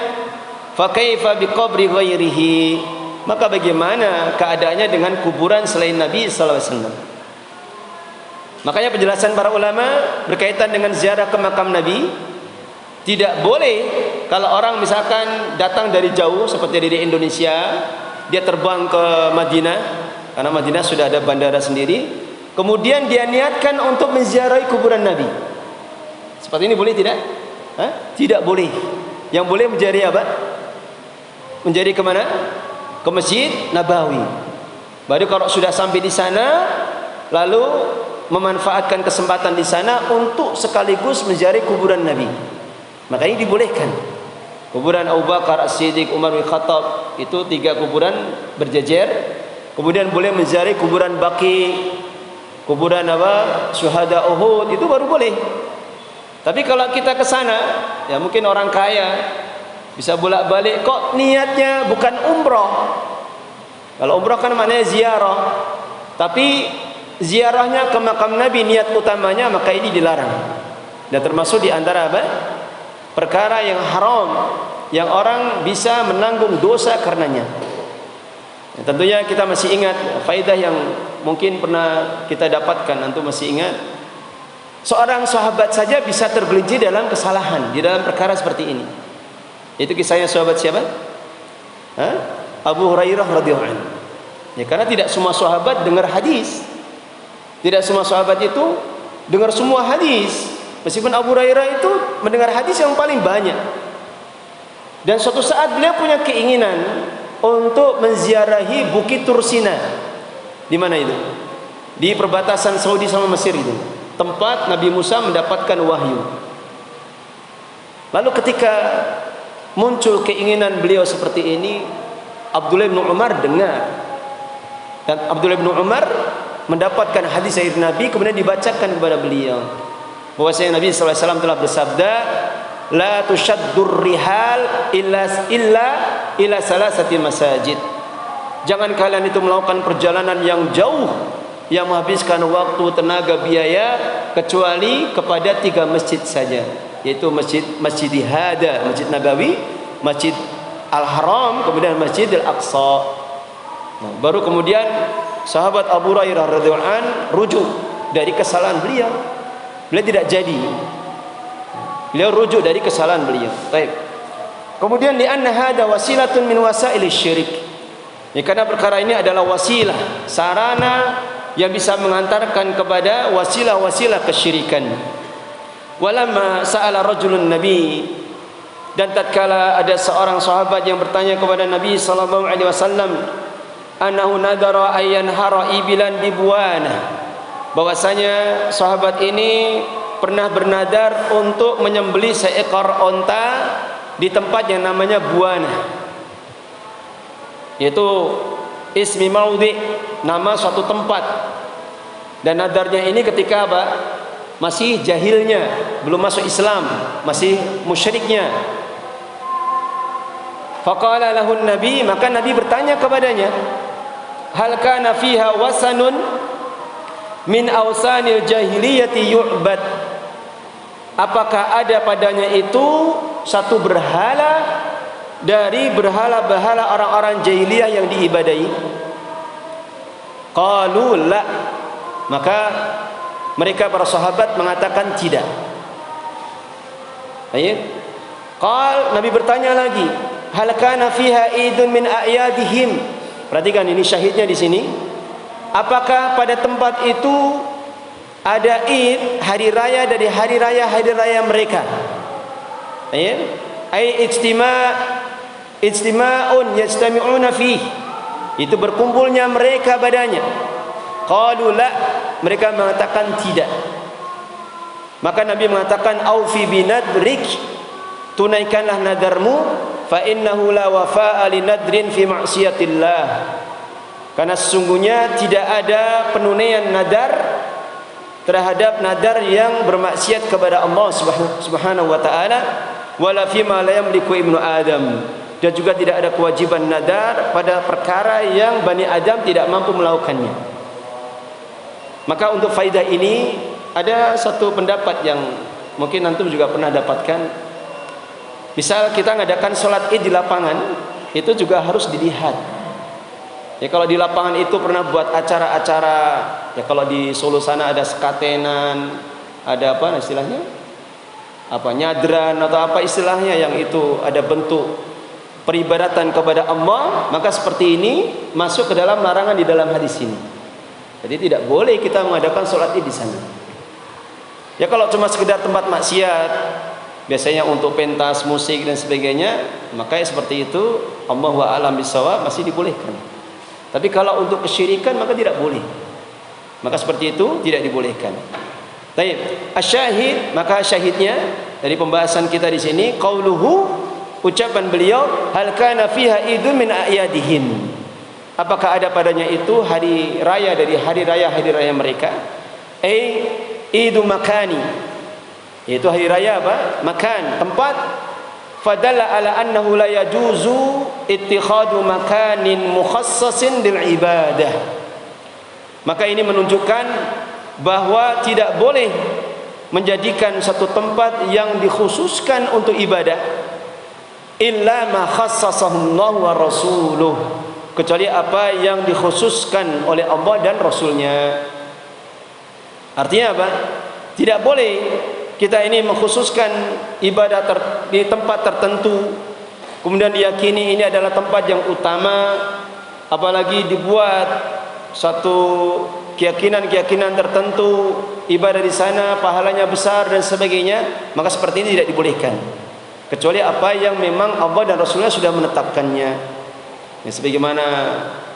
A: fa kaifa biqabri ghairihi, maka bagaimana keadaannya dengan kuburan selain Nabi sallallahu alaihi wasallam. Makanya penjelasan para ulama berkaitan dengan ziarah ke makam Nabi, tidak boleh kalau orang misalkan datang dari jauh seperti dari Indonesia, dia terbang ke Madinah, karena Madinah sudah ada bandara sendiri, kemudian dia niatkan untuk menziarahi kuburan Nabi. Seperti ini boleh tidak? Tidak boleh. Yang boleh menziarahi apa? Menziarahi kemana? Ke Masjid Nabawi. Baru kalau sudah sampai di sana, lalu memanfaatkan kesempatan di sana untuk sekaligus menziarahi kuburan Nabi. Maka ini dibolehkan. Kuburan Abu Bakar As-Siddiq, Umar bin Khattab, itu 3 kuburan berjejer. Kemudian boleh menziarahi kuburan Baqi, kuburan apa? Syuhada Uhud, itu baru boleh. Tapi kalau kita ke sana, ya mungkin orang kaya bisa bolak-balik, kok niatnya bukan umroh. Kalau umroh kan maknanya ziarah. Tapi ziarahnya ke makam Nabi niat utamanya, maka ini dilarang. Dan termasuk di antara apa? Perkara yang haram, yang orang bisa menanggung dosa karenanya. Ya, tentunya kita masih ingat faedah yang mungkin pernah kita dapatkan. Antum masih ingat, seorang sahabat saja bisa tergelincir dalam kesalahan di dalam perkara seperti ini. Itu kisahnya sahabat siapa? Abu Hurairah radhiyallahu anhu. Ya, karena tidak semua sahabat dengar hadis. Tidak semua sahabat itu dengar semua hadis. Meskipun Abu Hurairah itu mendengar hadis yang paling banyak. Dan suatu saat beliau punya keinginan untuk menziarahi Bukit Tursina. Di mana itu? Di perbatasan Saudi sama Mesir itu. Tempat Nabi Musa mendapatkan wahyu. Lalu ketika muncul keinginan beliau seperti ini, Abdullah bin Umar dengar. Dan Abdullah bin Umar mendapatkan hadis dari Nabi, kemudian dibacakan kepada beliau. Bahwasanya Nabi SAW telah bersabda, la tushaddur rihal illa ila salasati masajid. Jangan kalian itu melakukan perjalanan yang jauh, yang menghabiskan waktu, tenaga, biaya, kecuali kepada 3 masjid saja, yaitu Masjid Hada, Masjid Nabawi, Masjid Al-Haram, kemudian Masjid Al-Aqsa. Nah, baru kemudian sahabat Abu Hurairah radhiyallahu an rujuk dari kesalahan beliau. Beliau tidak jadi. Beliau rujuk dari kesalahan beliau. Baik. Kemudian li'anna hada wasilatun min wasail syirik. Ya, karena perkara ini adalah wasilah, sarana yang bisa mengantarkan kepada wasilah-wasilah kesyirikan. Walamma sa'ala rajulun nabi, dan tatkala ada seorang sahabat yang bertanya kepada Nabi sallallahu alaihi wasallam, annahu nadara ayyanhara ibilan bibuana, bahwasanya sahabat ini pernah bernadar untuk menyembelih seekor onta di tempat yang namanya Buana, yaitu ismi maudhi, nama suatu tempat. Dan nadarnya ini ketika apa? Masih jahilnya, belum masuk Islam, masih musyriknya. Faqala lahu nabi, maka Nabi bertanya kepadanya, hal kana fiha wasanun min awsanil jahiliyati yu'bad, apakah ada padanya itu satu berhala dari berhala-berhala orang-orang jahiliyah yang diibadahi? Qalu la, maka mereka para sahabat mengatakan tidak. Ayat. Qal, Nabi bertanya lagi, hal kana fiha idun min a'yadihim. Perhatikan ini syahidnya di sini. Apakah pada tempat itu ada id, hari raya dari hari raya mereka? Ayat. Ai ijtima'un yajtami'una fih, itu berkumpulnya mereka padanya. Qalu la, mereka mengatakan tidak. Maka Nabi mengatakan aufi binadrik, tunaikanlah nadarmu, fa innahu la wafa'a linadrin fi ma'siyatillah, karena sesungguhnya tidak ada penunaian nadar terhadap nadar yang bermaksiat kepada Allah Subhanahu wa taala, wala fi ma la yamliku ibnu Adam, dan juga tidak ada kewajiban nadar pada perkara yang Bani Adam tidak mampu melakukannya. Maka untuk faidah ini ada satu pendapat yang mungkin antum juga pernah dapatkan. Misal kita ngadakan sholat id di lapangan, itu juga harus dilihat. Ya, kalau di lapangan itu pernah buat acara-acara, ya kalau di Solo sana ada sekatenan, ada apa istilahnya? Apa nyadran atau apa istilahnya, yang itu ada bentuk peribadatan kepada Allah, maka seperti ini masuk ke dalam larangan di dalam hadis ini. Jadi tidak boleh kita mengadakan sholat id di sana. Ya kalau cuma sekedar tempat maksiat, biasanya untuk pentas, musik dan sebagainya, maka seperti itu Allahu a'lam bishawab, masih dibolehkan. Tapi kalau untuk kesyirikan maka tidak boleh. Maka seperti itu tidak dibolehkan. Baik, asyahid, maka syahidnya dari pembahasan kita di sini qauluhu, ucapan beliau, hal kana fiha idun min a'yadihim, apakah ada padanya itu hari raya dari hari raya mereka? Idu makani, yaitu hari raya apa? Makan, tempat. Fadalla ala annahu la yajuzu ittikhadu makanin mukhassasin lil ibadah. Maka ini menunjukkan bahwa tidak boleh menjadikan satu tempat yang dikhususkan untuk ibadah illa ma khassasahu Allah wa rasuluh, kecuali apa yang dikhususkan oleh Allah dan Rasulnya. Artinya apa? Tidak boleh kita ini mengkhususkan ibadah di tempat tertentu, kemudian diyakini ini adalah tempat yang utama, apalagi dibuat satu keyakinan tertentu, ibadah di sana pahalanya besar dan sebagainya, maka seperti ini tidak dibolehkan, kecuali apa yang memang Allah dan Rasulnya sudah menetapkannya. Ya, sebagaimana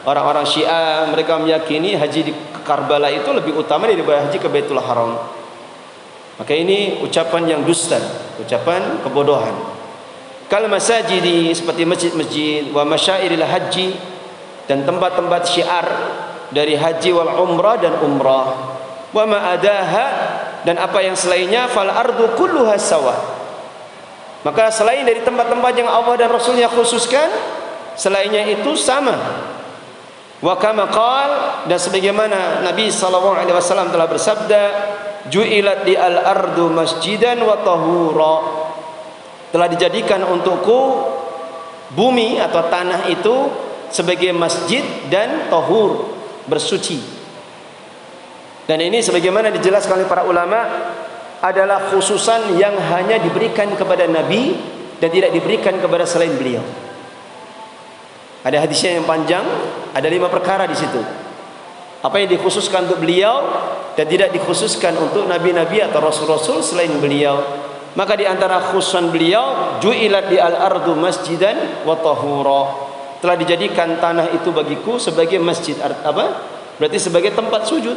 A: orang-orang Syiah, mereka meyakini haji di Karbala itu lebih utama daripada haji ke Baitul Haram. Maka ini ucapan yang dusta, ucapan kebodohan. Kal masajidi, seperti masjid-masjid, wa masyairil haji, dan tempat-tempat syiar dari haji wal umrah dan umrah, wa ma adaha, dan apa yang selainnya, fal ardu kulluha sawa. Maka selain dari tempat-tempat yang Allah dan Rasulnya khususkan, selainnya itu sama. Wa kama qal, dan sebagaimana Nabi sallallahu alaihi wasallam telah bersabda, ju'ilat li al-ardu masjidan wa tahura, telah dijadikan untukku bumi atau tanah itu sebagai masjid dan tahur, bersuci. Dan ini sebagaimana dijelaskan oleh para ulama adalah khususan yang hanya diberikan kepada Nabi dan tidak diberikan kepada selain beliau. Ada hadisnya yang panjang, ada 5 perkara di situ. Apa yang dikhususkan untuk beliau dan tidak dikhususkan untuk nabi-nabi atau rasul-rasul selain beliau. Maka di antara khususan beliau, ju'ilat di al-ardu masjidan wa tahura. Telah dijadikan tanah itu bagiku sebagai masjid. Apa? Berarti sebagai tempat sujud.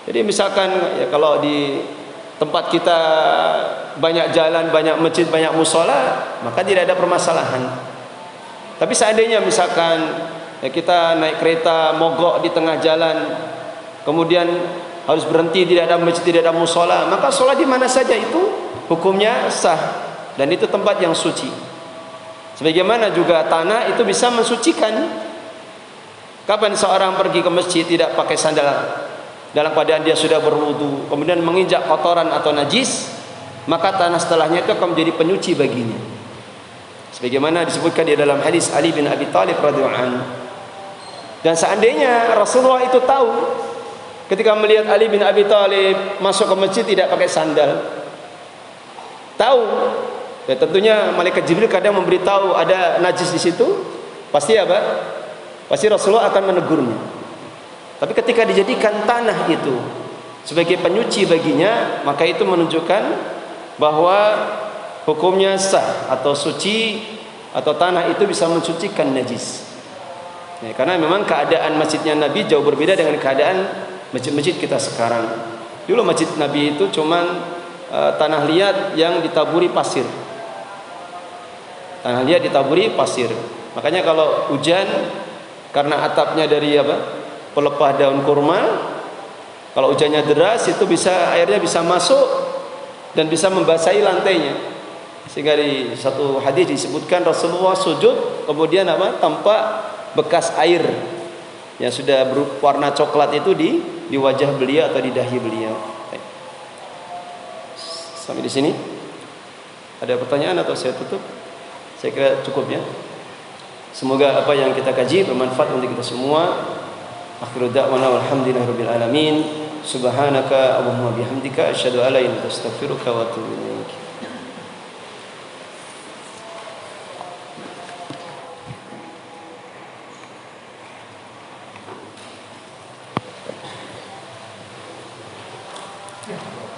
A: Jadi misalkan ya, kalau di tempat kita banyak jalan, banyak masjid, banyak musola, maka tidak ada permasalahan. Tapi seandainya misalkan ya, kita naik kereta mogok di tengah jalan, kemudian harus berhenti, tidak ada masjid, tidak ada musola, maka sholat di mana saja itu hukumnya sah dan itu tempat yang suci. Sebagaimana juga tanah itu bisa mensucikan. Kapan seorang pergi ke masjid tidak pakai sandal dalam keadaan dia sudah berwudu, kemudian menginjak kotoran atau najis, maka tanah setelahnya itu akan menjadi penyuci baginya. Sebagaimana disebutkan di dalam hadis Ali bin Abi Thalib radhiyallahu anhu. Dan seandainya Rasulullah itu tahu ketika melihat Ali bin Abi Thalib masuk ke masjid tidak pakai sandal, tahu, ya tentunya malaikat Jibril kadang memberitahu ada najis di situ, pasti apa? Pasti Rasulullah akan menegurnya. Tapi ketika dijadikan tanah itu sebagai penyuci baginya, maka itu menunjukkan bahwa hukumnya sah atau suci, atau tanah itu bisa mensucikan najis. Ya, karena memang keadaan masjidnya Nabi jauh berbeda dengan keadaan masjid-masjid kita sekarang. Dulu masjid Nabi itu cuman tanah liat yang ditaburi pasir. Tanah liat ditaburi pasir. Makanya kalau hujan karena atapnya dari apa? Pelepah daun kurma, kalau hujannya deras itu bisa airnya bisa masuk dan bisa membasahi lantainya. Sehingga di satu hadis disebutkan Rasulullah sujud kemudian apa? Tampak bekas air yang sudah berwarna coklat itu di wajah beliau atau di dahi beliau. Sampai di sini. Ada pertanyaan atau saya tutup? Saya kira cukup ya. Semoga apa yang kita kaji bermanfaat untuk kita semua. Akhiru da'wana walhamdulillahirabbil alamin. Subhanaka Allahumma bihamdika asyhadu an la ilaha illa anta astaghfiruka wa atubu ilaik. Yeah.